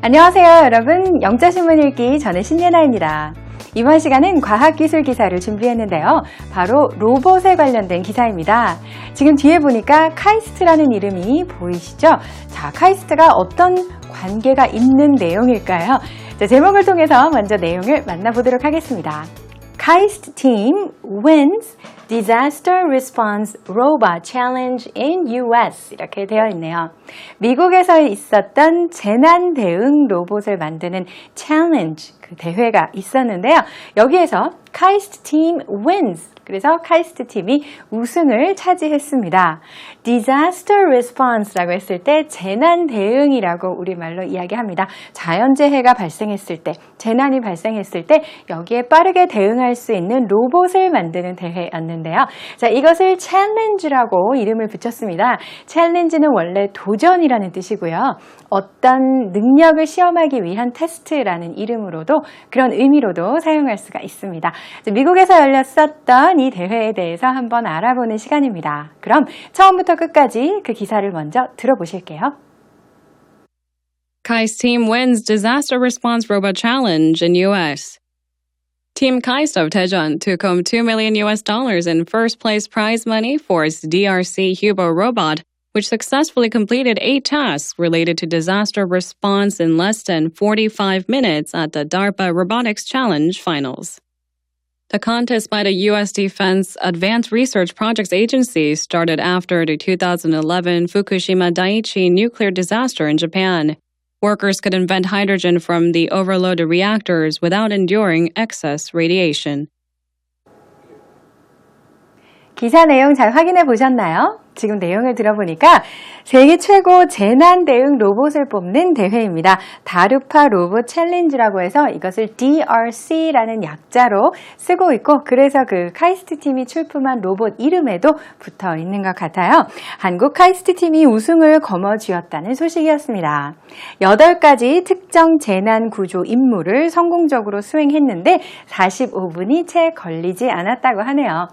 안녕하세요 여러분, 영자신문 읽기 저는 신예나입니다. 이번 시간은 과학기술 기사를 준비했는데요. 바로 로봇에 관련된 기사입니다. 지금 뒤에 보니까 카이스트라는 이름이 보이시죠? 자, 카이스트가 어떤 관계가 있는 내용일까요? 자, 제목을 통해서 먼저 내용을 만나보도록 하겠습니다. KAIST team wins Disaster Response Robot Challenge in US 이렇게 되어 있네요. 미국에서 있었던 재난 대응 로봇을 만드는 챌린지 그 대회가 있었는데요. 여기에서 KAIST team wins 그래서 카이스트 팀이 우승을 차지했습니다. Disaster Response라고 했을 때 재난 대응이라고 우리말로 이야기합니다. 자연재해가 발생했을 때, 재난이 발생했을 때 여기에 빠르게 대응할 수 있는 로봇을 만드는 대회였는데요. 자, 이것을 챌린지라고 이름을 붙였습니다. 챌린지는 원래 도전이라는 뜻이고요. 어떤 능력을 시험하기 위한 테스트라는 이름으로도 그런 의미로도 사용할 수가 있습니다. 미국에서 열렸었던 이 대회에 대해서 한번 알아보는 시간입니다. 그럼 처음부터 끝까지 그 기사를 먼저 들어보실게요. KAIST team wins Disaster Response Robot Challenge in U.S. Team KAIST of Daejeon took home $2 million in first place prize money for its DRC Hubo robot, which successfully completed 8 tasks related to disaster response in less than 45 minutes at the DARPA Robotics Challenge finals. The contest by the U.S. Defense Advanced Research Projects Agency started after the 2011 Fukushima Daiichi nuclear disaster in Japan. Workers could invent hydrogen from the overloaded reactors without enduring excess radiation. 기사 내용 잘 확인해 보셨나요? 지금 내용을 들어보니까 세계 최고 재난 대응 로봇을 뽑는 대회입니다. 다르파 로봇 챌린지라고 해서 이것을 DRC라는 약자로 쓰고 있고 그래서 그 카이스트 팀이 출품한 로봇 이름에도 붙어 있는 것 같아요. 한국 카이스트 팀이 우승을 거머쥐었다는 소식이었습니다. 8가지 특정 재난 구조 임무를 성공적으로 수행했는데 45분이 채 걸리지 않았다고 하네요.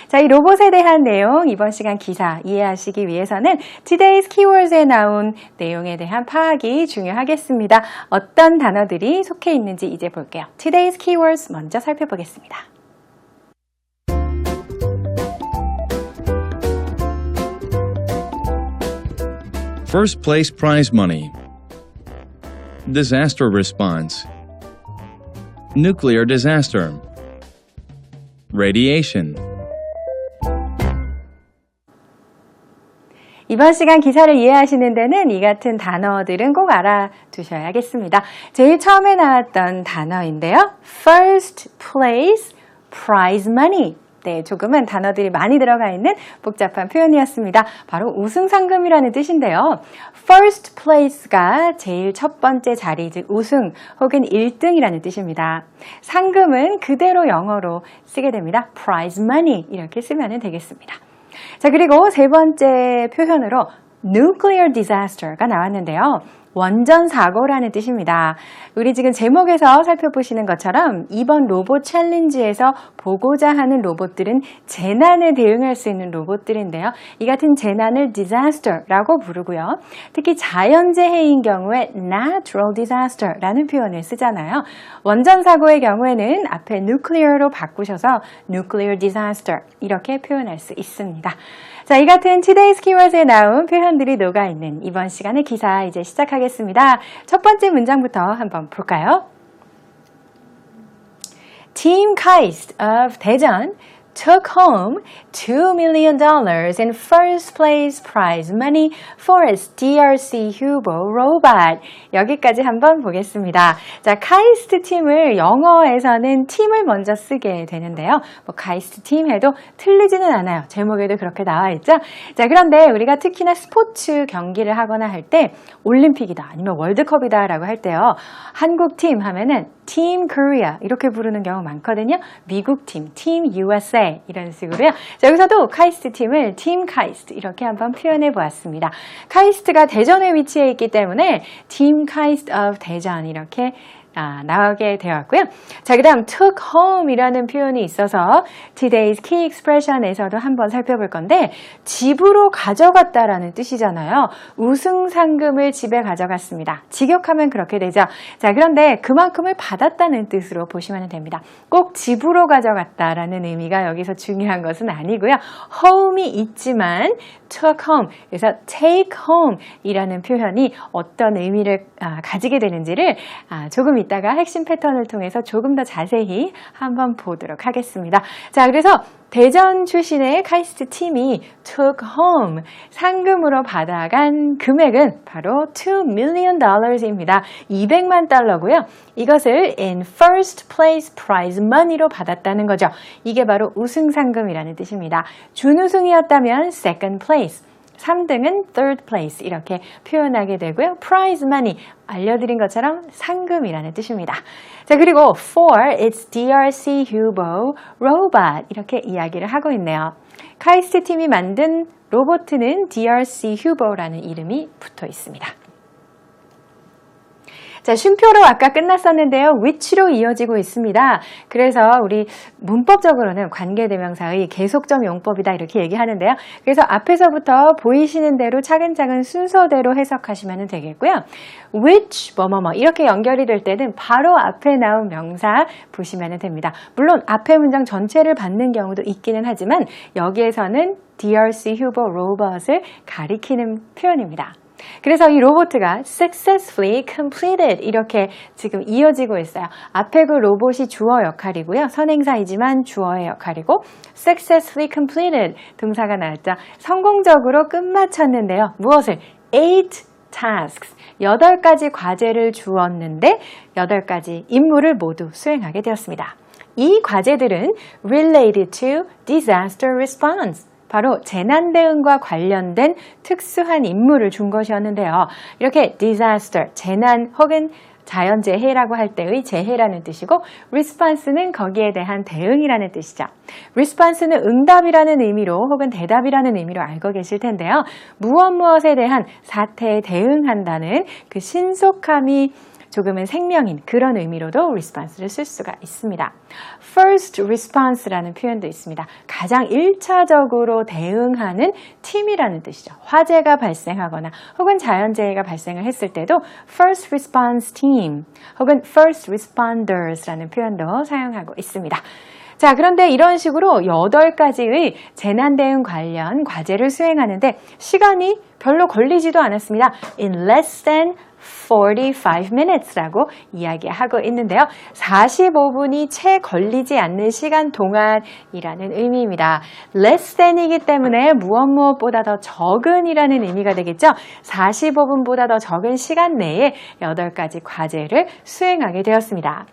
자, 이 로봇에 대한 내용 이번 시간 기사 이해하시기 위해서는 Today's Keywords에 나온 내용에 대한 파악이 중요하겠습니다. 어떤 단어들이 속해 있는지 이제 볼게요. Today's Keywords 먼저 살펴보겠습니다. First place prize money. Disaster response. Nuclear disaster. Radiation. 이번 시간 기사를 이해하시는 데는 이 같은 단어들은 꼭 알아두셔야겠습니다. 제일 처음에 나왔던 단어인데요. First place prize money. 네, 조금은 단어들이 많이 들어가 있는 복잡한 표현이었습니다. 바로 우승 상금이라는 뜻인데요. First place가 제일 첫 번째 자리, 즉 우승 혹은 1등이라는 뜻입니다. 상금은 그대로 영어로 쓰게 됩니다. prize money 이렇게 쓰면 되겠습니다. 자, 그리고 세 번째 표현으로 nuclear disaster가 나왔는데요. 원전 사고라는 뜻입니다. 우리 지금 제목에서 살펴보시는 것처럼 이번 로봇 챌린지에서 보고자 하는 로봇들은 재난에 대응할 수 있는 로봇들인데요. 이 같은 재난을 disaster라고 부르고요. 특히 자연재해인 경우에 natural disaster라는 표현을 쓰잖아요. 원전 사고의 경우에는 앞에 nuclear로 바꾸셔서 nuclear disaster 이렇게 표현할 수 있습니다. 자, 이 같은 Today's Keywords에 나온 표현들이 녹아있는 이번 시간의 기사 이제 시작하겠습니다. 첫 번째 문장부터 한번 볼까요? Team KAIST of Daejeon took home $2 million in first place prize money for its DRC Hubo robot. 여기까지 한번 보겠습니다. 자, 카이스트 팀을 영어에서는 팀을 먼저 쓰게 되는데요. 카이스트 팀 해도 틀리지는 않아요. 제목에도 그렇게 나와 있죠. 자, 그런데 우리가 특히나 스포츠 경기를 하거나 할 때 올림픽이다 아니면 월드컵이다 라고 할 때요. 한국 팀 하면은 Team Korea 이렇게 부르는 경우 많거든요. 미국 팀, Team USA 이런 식으로요. 자, 여기서도 카이스트 팀을 Team KAIST 이렇게 한번 표현해 보았습니다. 카이스트가 대전에 위치해 있기 때문에 Team KAIST of 대전 이렇게 나오게 되었고요. 자, 그 다음 took home이라는 표현이 있어서 today's key expression에서도 한번 살펴볼 건데 집으로 가져갔다라는 뜻이잖아요. 우승 상금을 집에 가져갔습니다. 직역하면 그렇게 되죠. 자, 그런데 그만큼을 받았다는 뜻으로 보시면 됩니다. 꼭 집으로 가져갔다라는 의미가 여기서 중요한 것은 아니고요. home이 있지만 took home, 그래서 take home 이라는 표현이 어떤 의미를 가지게 되는지를 조금 이따가 핵심 패턴을 통해서 조금 더 자세히 한번 보도록 하겠습니다. 자, 그래서 대전 출신의 카이스트 팀이 took home, 상금으로 받아간 금액은 바로 $2 million입니다. 200만 달러고요. 이것을 in first place prize money로 받았다는 거죠. 이게 바로 우승 상금이라는 뜻입니다. 준우승이었다면 second place, 3등은 third place 이렇게 표현하게 되고요. prize money, 알려드린 것처럼 상금이라는 뜻입니다. 자, 그리고 for its DRC Hubo robot 이렇게 이야기를 하고 있네요. 카이스트 팀이 만든 로봇은 DRC Hubo라는 이름이 붙어 있습니다. 자, 쉼표로 아까 끝났었는데요. which로 이어지고 있습니다. 그래서 우리 문법적으로는 관계대명사의 계속적 용법이다 이렇게 얘기하는데요. 그래서 앞에서부터 보이시는 대로 차근차근 순서대로 해석하시면 되겠고요. which 뭐뭐뭐 이렇게 연결이 될 때는 바로 앞에 나온 명사 보시면 됩니다. 물론 앞에 문장 전체를 받는 경우도 있기는 하지만 여기에서는 DRC Hubo 로봇을 가리키는 표현입니다. 그래서 이 로봇가 successfully completed 이렇게 지금 이어지고 있어요. 앞에 그 로봇이 주어 역할이고요. 선행사이지만 주어의 역할이고 successfully completed 동사가 나왔죠. 성공적으로 끝마쳤는데요. 무엇을? 8 tasks, 8가지 과제를 주었는데 8가지 임무를 모두 수행하게 되었습니다. 이 과제들은 related to disaster response, 바로 재난 대응과 관련된 특수한 임무를 준 것이었는데요. 이렇게 disaster, 재난 혹은 자연재해라고 할 때의 재해라는 뜻이고 response는 거기에 대한 대응이라는 뜻이죠. response는 응답이라는 의미로 혹은 대답이라는 의미로 알고 계실 텐데요. 무엇에 대한 사태에 대응한다는 그 신속함이 조금은 생명인 그런 의미로도 response를 쓸 수가 있습니다. first response라는 표현도 있습니다. 가장 1차적으로 대응하는 팀이라는 뜻이죠. 화재가 발생하거나 혹은 자연재해가 발생을 했을 때도 first response team 혹은 first responders라는 표현도 사용하고 있습니다. 자, 그런데 이런 식으로 8가지의 재난 대응 관련 과제를 수행하는데 시간이 별로 걸리지도 않았습니다. In less than 45 minutes라고 이야기하고 있는데요. 45분이 채 걸리지 않는 시간 동안이라는 의미입니다. less than이기 때문에 무엇보다 더 적은이라는 의미가 되겠죠. 45분보다 더 적은 시간 내에 8가지 과제를 수행하게 되었습니다.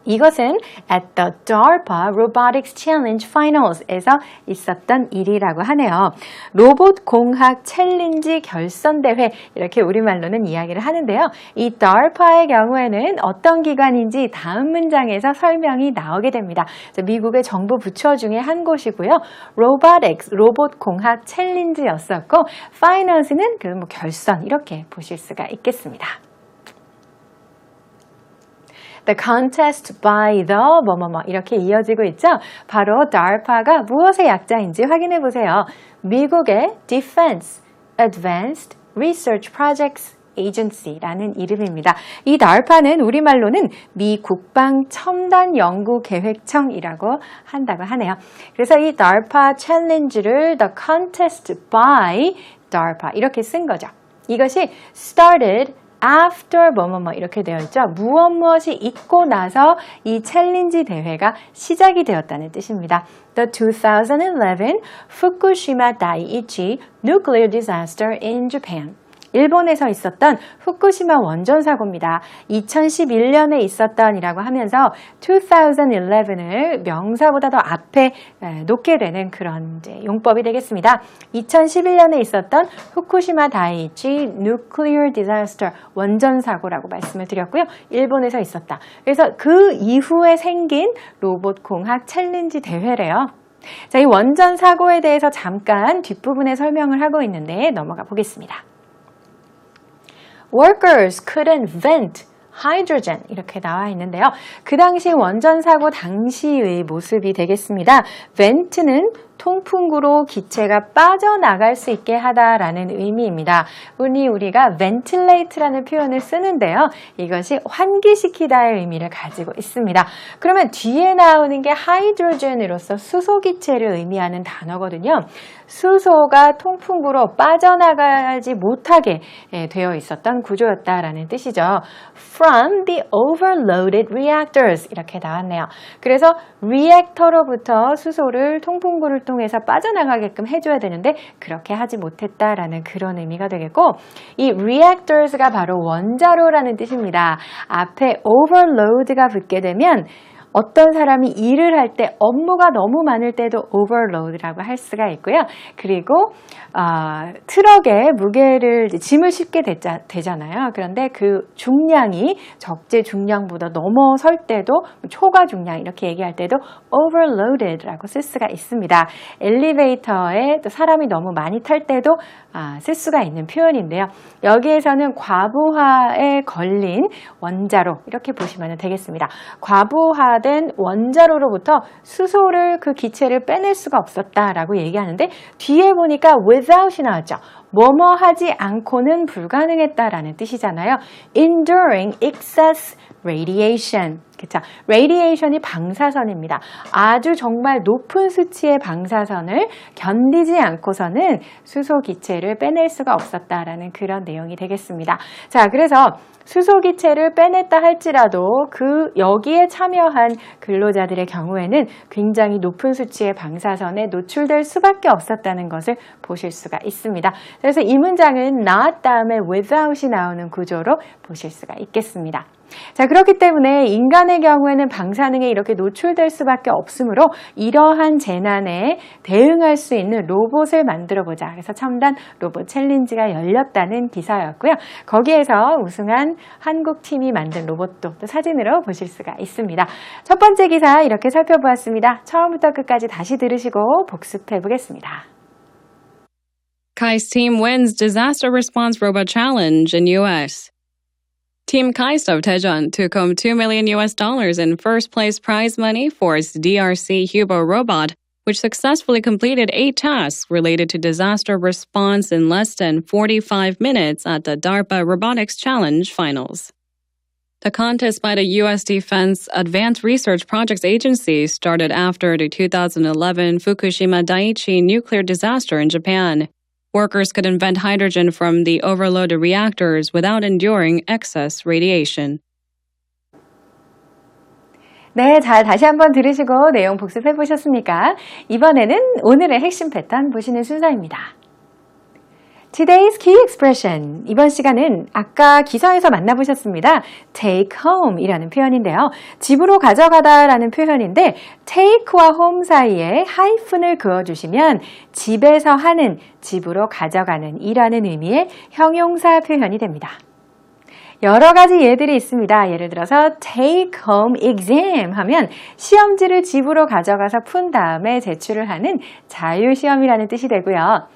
이것은 at the DARPA Robotics Challenge Finals에서 있었던 일이라고 하네요. 로봇 공학 챌린지 결선대회 이렇게 우리말로는 이야기를 하는데요. 이 DARPA의 경우에는 어떤 기관인지 다음 문장에서 설명이 나오게 됩니다. 미국의 정부 부처 중에 한 곳이고요. Robotics, 로봇 공학 챌린지였었고 Finals는 그 결선 이렇게 보실 수가 있겠습니다. The contest by the 뭐뭐뭐 이렇게 이어지고 있죠. 바로 DARPA가 무엇의 약자인지 확인해 보세요. 미국의 Defense Advanced Research Projects Agency라는 이름입니다. 이 DARPA는 우리말로는 미 국방 첨단 연구 계획청이라고 한다고 하네요. 그래서 이 DARPA 챌린지를 The contest by DARPA 이렇게 쓴 거죠. 이것이 started after 뭐뭐뭐 이렇게 되어 있죠. 무엇이 있고 나서 이 챌린지 대회가 시작이 되었다는 뜻입니다. The 2011 Fukushima Daiichi Nuclear Disaster in Japan. 일본에서 있었던 후쿠시마 원전 사고입니다. 2011년에 있었던이라고 하면서 2011을 명사보다 더 앞에 놓게 되는 그런 용법이 되겠습니다. 2011년에 있었던 후쿠시마 다이이치 Nuclear Disaster 원전 사고라고 말씀을 드렸고요. 일본에서 있었다. 그래서 그 이후에 생긴 로봇 공학 챌린지 대회래요. 자, 이 원전 사고에 대해서 잠깐 뒷부분에 설명을 하고 있는데 넘어가 보겠습니다. Workers couldn't vent hydrogen 이렇게 나와 있는데요. 그 당시 원전 사고 당시의 모습이 되겠습니다. vent는 통풍구로 기체가 빠져나갈 수 있게 하다라는 의미입니다. 흔히 우리가 ventilate라는 표현을 쓰는데요. 이것이 환기시키다의 의미를 가지고 있습니다. 그러면 뒤에 나오는 게 hydrogen으로서 수소기체를 의미하는 단어거든요. 수소가 통풍구로 빠져나가지 못하게 되어 있었던 구조였다라는 뜻이죠. From the overloaded reactors 이렇게 나왔네요. 그래서 리액터로부터 수소를 통풍구를 통해서 빠져나가게끔 해줘야 되는데 그렇게 하지 못했다라는 그런 의미가 되겠고 이 reactors가 바로 원자로라는 뜻입니다. 앞에 overload가 붙게 되면 어떤 사람이 일을 할 때 업무가 너무 많을 때도 overload라고 할 수가 있고요. 그리고 트럭에 무게를 짐을 싣게 되잖아요. 그런데 그 중량이 적재 중량보다 넘어설 때도 초과 중량 이렇게 얘기할 때도 overloaded라고 쓸 수가 있습니다. 엘리베이터에 또 사람이 너무 많이 탈 때도 쓸 수가 있는 표현인데요. 여기에서는 과부하에 걸린 원자로 이렇게 보시면 되겠습니다. 과부하된 원자로로부터 수소를 그 기체를 빼낼 수가 없었다라고 얘기하는데 뒤에 보니까 without이 나왔죠. 뭐뭐 하지 않고는 불가능했다라는 뜻이잖아요. Enduring excess radiation. 그쵸? radiation이 방사선입니다. 아주 정말 높은 수치의 방사선을 견디지 않고서는 수소 기체를 빼낼 수가 없었다라는 그런 내용이 되겠습니다. 자, 그래서 수소 기체를 빼냈다 할지라도 여기에 참여한 근로자들의 경우에는 굉장히 높은 수치의 방사선에 노출될 수밖에 없었다는 것을 보실 수가 있습니다. 그래서 이 문장은 not 다음에 without이 나오는 구조로 보실 수가 있겠습니다. 자, 그렇기 때문에 인간의 경우에는 방사능에 이렇게 노출될 수밖에 없으므로 이러한 재난에 대응할 수 있는 로봇을 만들어보자. 그래서 첨단 로봇 챌린지가 열렸다는 기사였고요. 거기에서 우승한 한국 팀이 만든 로봇도 또 사진으로 보실 수가 있습니다. 첫 번째 기사 이렇게 살펴보았습니다. 처음부터 끝까지 다시 들으시고 복습해 보겠습니다. KAIST team wins disaster response robot challenge in U.S. Team KAIST of Daejeon took home $2 million in first place prize money for its DRC Hubo robot, which successfully completed 8 tasks related to disaster response in less than 45 minutes at the DARPA Robotics Challenge finals. The contest by the U.S. Defense Advanced Research Projects Agency started after the 2011 Fukushima Daiichi nuclear disaster in Japan. Workers could invent hydrogen from the overloaded reactors without enduring excess radiation. 네, 잘 다시 한번 들으시고 내용 복습해 보셨습니까? 이번에는 오늘의 핵심 패턴 보시는 순서입니다. Today's key expression. 이번 시간은 아까 기사에서 만나보셨습니다. take home 이라는 표현인데요. 집으로 가져가다 라는 표현인데 take와 home 사이에 하이픈을 그어주시면 집에서 하는, 집으로 가져가는 이라는 의미의 형용사 표현이 됩니다. 여러 가지 예들이 있습니다. 예를 들어서 take home exam 하면 시험지를 집으로 가져가서 푼 다음에 제출을 하는 자유시험이라는 뜻이 되고요.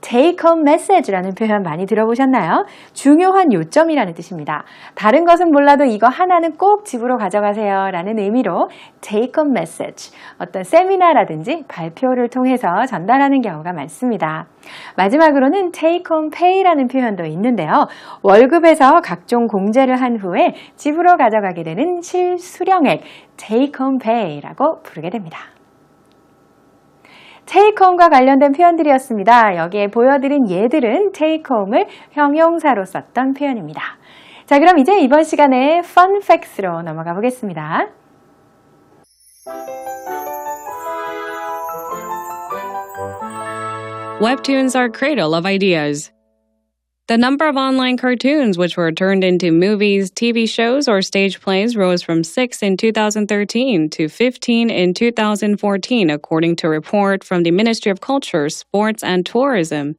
take home message라는 표현 많이 들어보셨나요? 중요한 요점이라는 뜻입니다. 다른 것은 몰라도 이거 하나는 꼭 집으로 가져가세요 라는 의미로 take home message, 어떤 세미나라든지 발표를 통해서 전달하는 경우가 많습니다. 마지막으로는 take home pay라는 표현도 있는데요. 월급에서 각종 공제를 한 후에 집으로 가져가게 되는 실수령액 take home pay라고 부르게 됩니다. take home과 관련된 표현들이었습니다. 여기에 보여드린 예들은 take home을 형용사로 썼던 표현입니다. 자, 그럼 이제 이번 시간에 fun facts로 넘어가 보겠습니다. Webtoons are cradle of ideas. The number of online cartoons which were turned into movies, TV shows, or stage plays rose from 6 in 2013 to 15 in 2014, according to a report from the Ministry of Culture, Sports and Tourism.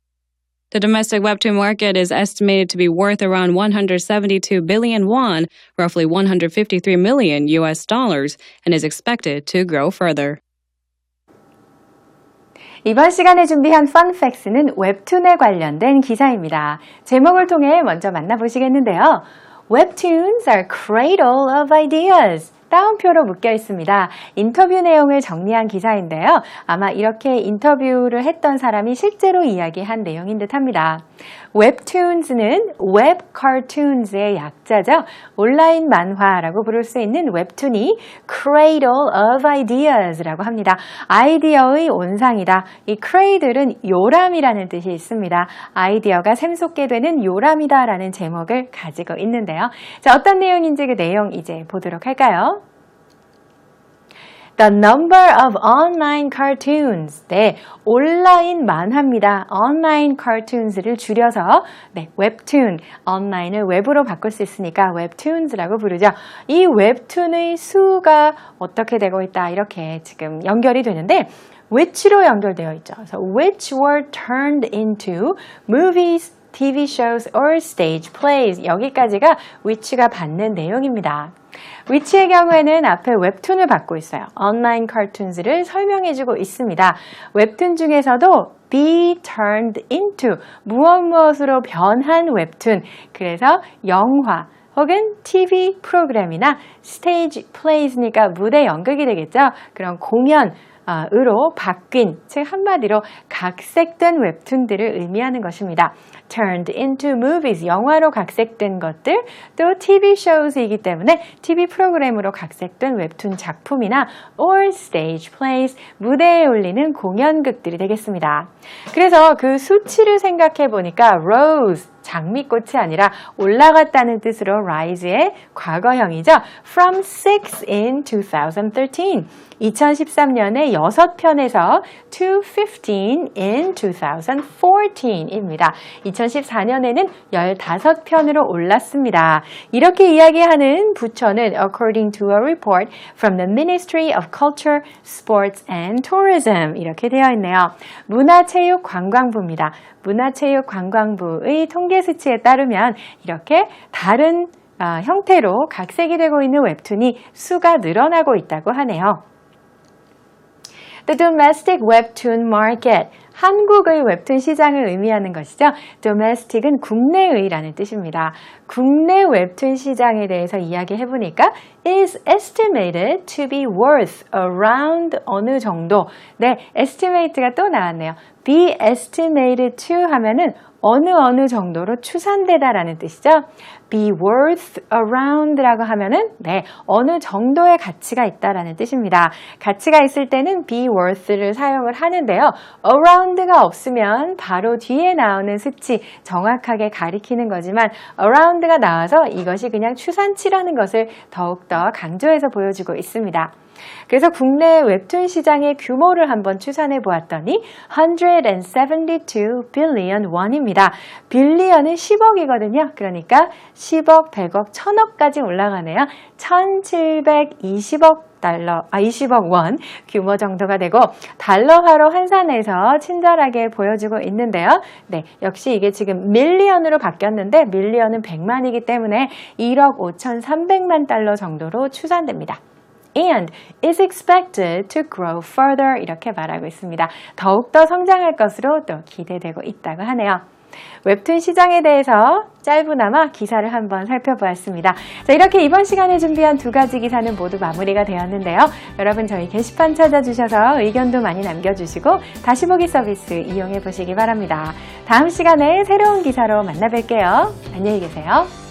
The domestic webtoon market is estimated to be worth around 172 billion won, roughly $153 million, and is expected to grow further. 이번 시간에 준비한 fun facts는 웹툰에 관련된 기사입니다. 제목을 통해 먼저 만나보시겠는데요. Webtoons are cradle of ideas. 따옴표로 묶여 있습니다. 인터뷰 내용을 정리한 기사인데요. 아마 이렇게 인터뷰를 했던 사람이 실제로 이야기한 내용인 듯합니다. 웹툰즈는 웹 카툰즈의 약자죠. 온라인 만화라고 부를 수 있는 웹툰이 cradle of ideas라고 합니다. 아이디어의 온상이다. 이 cradle은 요람이라는 뜻이 있습니다. 아이디어가 샘솟게 되는 요람이다라는 제목을 가지고 있는데요. 자, 어떤 내용인지 그 내용 이제 보도록 할까요? The number of online cartoons. 네, 온라인 만화입니다. online cartoons를 줄여서 네, 웹툰, 온라인을 웹으로 바꿀 수 있으니까 웹툰즈라고 부르죠. 이 웹툰의 수가 어떻게 되고 있다 이렇게 지금 연결이 되는데 which로 연결되어 있죠. So which were turned into movies, TV shows or stage plays. 여기까지가 which가 받는 내용입니다. which의 경우에는 앞에 웹툰을 받고 있어요. 온라인 카툰즈를 설명해주고 있습니다. 웹툰 중에서도 be turned into 무엇으로 변한 웹툰. 그래서 영화 혹은 TV 프로그램이나 stage plays니까 무대 연극이 되겠죠. 그런 공연으로 바뀐, 즉 한마디로 각색된 웹툰들을 의미하는 것입니다. turned into movies, 영화로 각색된 것들, 또 TV shows이기 때문에 TV 프로그램으로 각색된 웹툰 작품이나 or stage plays, 무대에 올리는 공연극들이 되겠습니다. 그래서 그 수치를 생각해 보니까 rose, 장미꽃이 아니라 올라갔다는 뜻으로 rise의 과거형이죠. From 6 in 2013. 2013년에 6편에서 to 15 in 2014입니다. 2014년에는 15편으로 올랐습니다. 이렇게 이야기하는 부처는 according to a report from the Ministry of Culture, Sports and Tourism 이렇게 되어 있네요. 문화체육관광부입니다. 문화체육관광부의 통계 수치에 따르면 이렇게 다른 형태로 각색이 되고 있는 웹툰이 수가 늘어나고 있다고 하네요. The domestic webtoon market. 한국의 웹툰 시장을 의미하는 것이죠. domestic은 국내의라는 뜻입니다. 국내 웹툰 시장에 대해서 이야기해보니까 is estimated to be worth around 어느 정도. 네, estimate가 또 나왔네요. be estimated to 하면은 어느 정도로 추산되다라는 뜻이죠. be worth around라고 하면은 네, 어느 정도의 가치가 있다라는 뜻입니다. 가치가 있을 때는 be worth를 사용을 하는데요. around가 없으면 바로 뒤에 나오는 수치 정확하게 가리키는 거지만 around가 나와서 이것이 그냥 추산치라는 것을 더욱더 강조해서 보여주고 있습니다. 그래서 국내 웹툰 시장의 규모를 한번 추산해 보았더니 172 billion won입니다. 빌리언은 10억이거든요. 그러니까 10억, 100억, 1000억까지 올라가네요. 1720억 20억 원 규모 정도가 되고 달러화로 환산해서 친절하게 보여주고 있는데요. 네, 역시 이게 지금 밀리언으로 바뀌었는데 밀리언은 100만이기 때문에 1억 5,300만 달러 정도로 추산됩니다. And is expected to grow further 이렇게 말하고 있습니다. 더욱더 성장할 것으로 또 기대되고 있다고 하네요. 웹툰 시장에 대해서 짧으나마 기사를 한번 살펴보았습니다. 자, 이렇게 이번 시간에 준비한 두 가지 기사는 모두 마무리가 되었는데요. 여러분 저희 게시판 찾아주셔서 의견도 많이 남겨주시고 다시 보기 서비스 이용해 보시기 바랍니다. 다음 시간에 새로운 기사로 만나 뵐게요. 안녕히 계세요.